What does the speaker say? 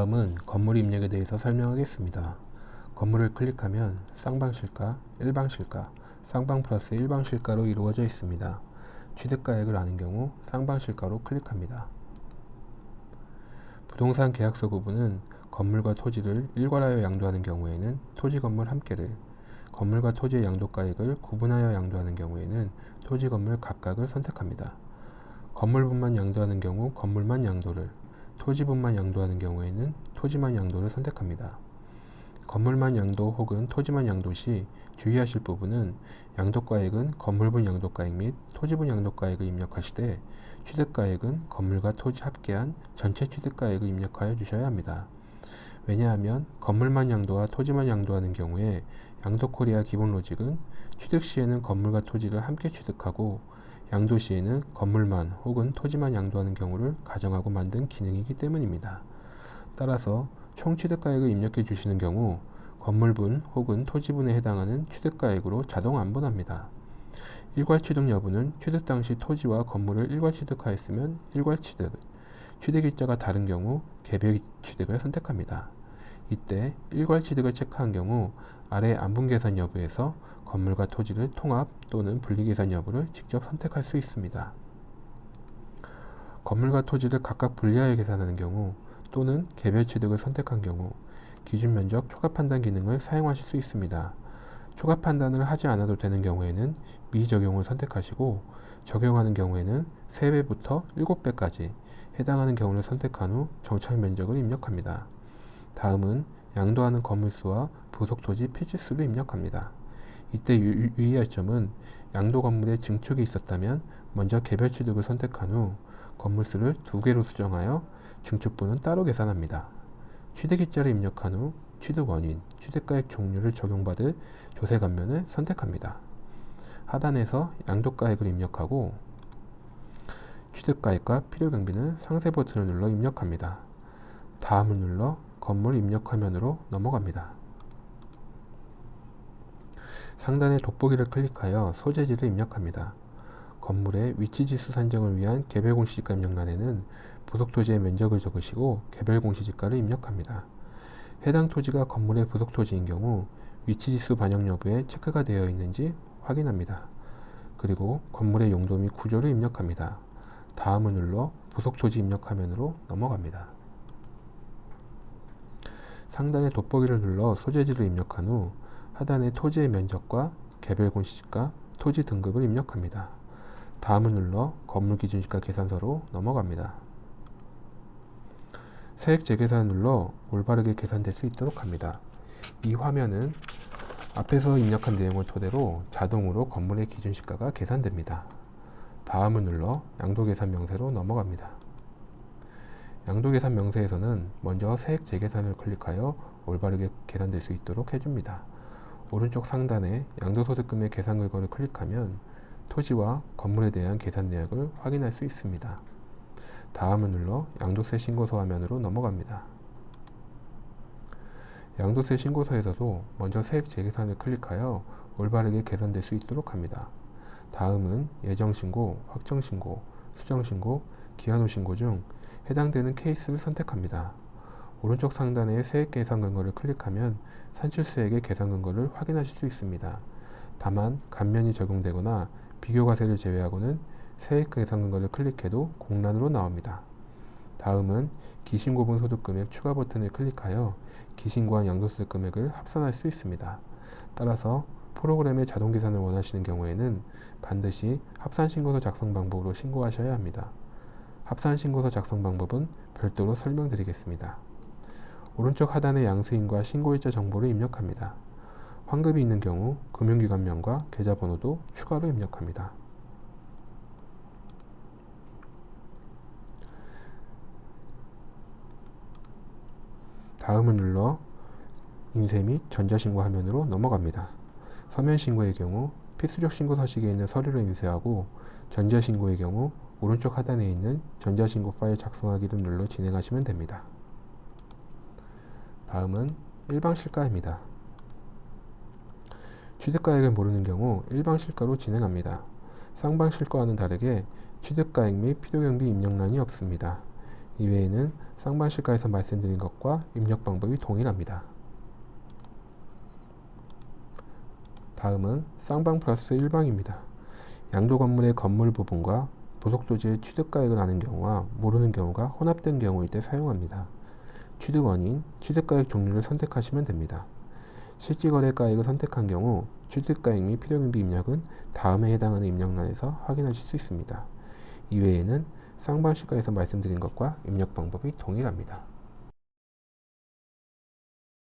다음은 건물 입력에 대해서 설명하겠습니다. 건물을 클릭하면 쌍방실가, 일방실가, 쌍방 플러스 일방실가로 이루어져 있습니다. 취득가액을 아는 경우 쌍방실가로 클릭합니다. 부동산 계약서 구분은 건물과 토지를 일괄하여 양도하는 경우에는 토지 건물 함께를, 건물과 토지의 양도가액을 구분하여 양도하는 경우에는 토지 건물 각각을 선택합니다. 건물분만 양도하는 경우 건물만 양도를, 토지분만 양도하는 경우에는 토지만 양도를 선택합니다. 건물만 양도 혹은 토지만 양도 시 주의하실 부분은 양도가액은 건물분 양도가액 및 토지분 양도가액을 입력하시되 취득가액은 건물과 토지 합계한 전체 취득가액을 입력하여 주셔야 합니다. 왜냐하면 건물만 양도와 토지만 양도하는 경우에 양도코리아 기본 로직은 취득 시에는 건물과 토지를 함께 취득하고 양도 시에는 건물만 혹은 토지만 양도하는 경우를 가정하고 만든 기능이기 때문입니다. 따라서 총 취득가액을 입력해 주시는 경우 건물분 혹은 토지분에 해당하는 취득가액으로 자동 안분합니다. 일괄취득 여부는 취득 당시 토지와 건물을 일괄취득하였으면 일괄취득, 취득일자가 다른 경우 개별취득을 선택합니다. 이때 일괄취득을 체크한 경우 아래 안분계산 여부에서 건물과 토지를 통합 또는 분리계산 여부를 직접 선택할 수 있습니다. 건물과 토지를 각각 분리하여 계산하는 경우 또는 개별취득을 선택한 경우 기준면적 초과판단 기능을 사용하실 수 있습니다. 초과판단을 하지 않아도 되는 경우에는 미적용을 선택하시고 적용하는 경우에는 3배부터 7배까지 해당하는 경우를 선택한 후 정착면적을 입력합니다. 다음은 양도하는 건물수와 부속토지 필지수를 입력합니다. 이때 유의할 점은 양도 건물에 증축이 있었다면 먼저 개별취득을 선택한 후 건물수를 2개로 수정하여 증축분은 따로 계산합니다. 취득일자를 입력한 후 취득 원인, 취득가액 종류를 적용받을 조세관면을 선택합니다. 하단에서 양도가액을 입력하고 취득가액과 필요경비는 상세 버튼을 눌러 입력합니다. 다음을 눌러 건물 입력 화면으로 넘어갑니다. 상단의 돋보기를 클릭하여 소재지를 입력합니다. 건물의 위치지수 산정을 위한 개별 공시지가 입력란에는 부속토지의 면적을 적으시고 개별 공시지가를 입력합니다. 해당 토지가 건물의 부속토지인 경우 위치지수 반영 여부에 체크가 되어 있는지 확인합니다. 그리고 건물의 용도 및 구조를 입력합니다. 다음을 눌러 부속토지 입력 화면으로 넘어갑니다. 상단의 돋보기를 눌러 소재지를 입력한 후 하단의 토지의 면적과 개별 공시지가, 토지 등급을 입력합니다. 다음을 눌러 건물 기준시가 계산서로 넘어갑니다. 세액 재계산을 눌러 올바르게 계산될 수 있도록 합니다. 이 화면은 앞에서 입력한 내용을 토대로 자동으로 건물의 기준시가가 계산됩니다. 다음을 눌러 양도계산 명세로 넘어갑니다. 양도계산 명세에서는 먼저 세액 재계산을 클릭하여 올바르게 계산될 수 있도록 해줍니다. 오른쪽 상단에 양도소득금의 계산 결과를 클릭하면 토지와 건물에 대한 계산 내역을 확인할 수 있습니다. 다음을 눌러 양도세 신고서 화면으로 넘어갑니다. 양도세 신고서에서도 먼저 세액 재계산을 클릭하여 올바르게 계산될 수 있도록 합니다. 다음은 예정신고, 확정신고, 수정신고, 기한후 신고 중 해당되는 케이스를 선택합니다. 오른쪽 상단의 세액 계산 근거를 클릭하면 산출세액의 계산 근거를 확인하실 수 있습니다. 다만 감면이 적용되거나 비교과세를 제외하고는 세액 계산 근거를 클릭해도 공란으로 나옵니다. 다음은 기신고분 소득금액 추가 버튼을 클릭하여 기신고한 양도소득 금액을 합산할 수 있습니다. 따라서 프로그램의 자동 계산을 원하시는 경우에는 반드시 합산신고서 작성 방법으로 신고하셔야 합니다. 합산신고서 작성 방법은 별도로 설명드리겠습니다. 오른쪽 하단의 양수인과 신고일자 정보를 입력합니다. 환급이 있는 경우 금융기관명과 계좌번호도 추가로 입력합니다. 다음을 눌러 인쇄 및 전자신고 화면으로 넘어갑니다. 서면신고의 경우 필수적 신고 서식에 있는 서류를 인쇄하고 전자신고의 경우 오른쪽 하단에 있는 전자신고 파일 작성하기를 눌러 진행하시면 됩니다. 다음은 일방실가입니다. 취득가액을 모르는 경우 일방실가로 진행합니다. 쌍방실가와는 다르게 취득가액 및 필요경비 입력란이 없습니다. 이외에는 쌍방실가에서 말씀드린 것과 입력 방법이 동일합니다. 다음은 쌍방 플러스 일방입니다. 양도 건물의 건물 부분과 부속 토지의 취득가액을 아는 경우와 모르는 경우가 혼합된 경우일 때 사용합니다. 취득원인, 취득가액 종류를 선택하시면 됩니다. 실지거래가액을 선택한 경우 취득가액 및 필요경비 입력은 다음에 해당하는 입력란에서 확인하실 수 있습니다. 이외에는 쌍방실가에서 말씀드린 것과 입력 방법이 동일합니다.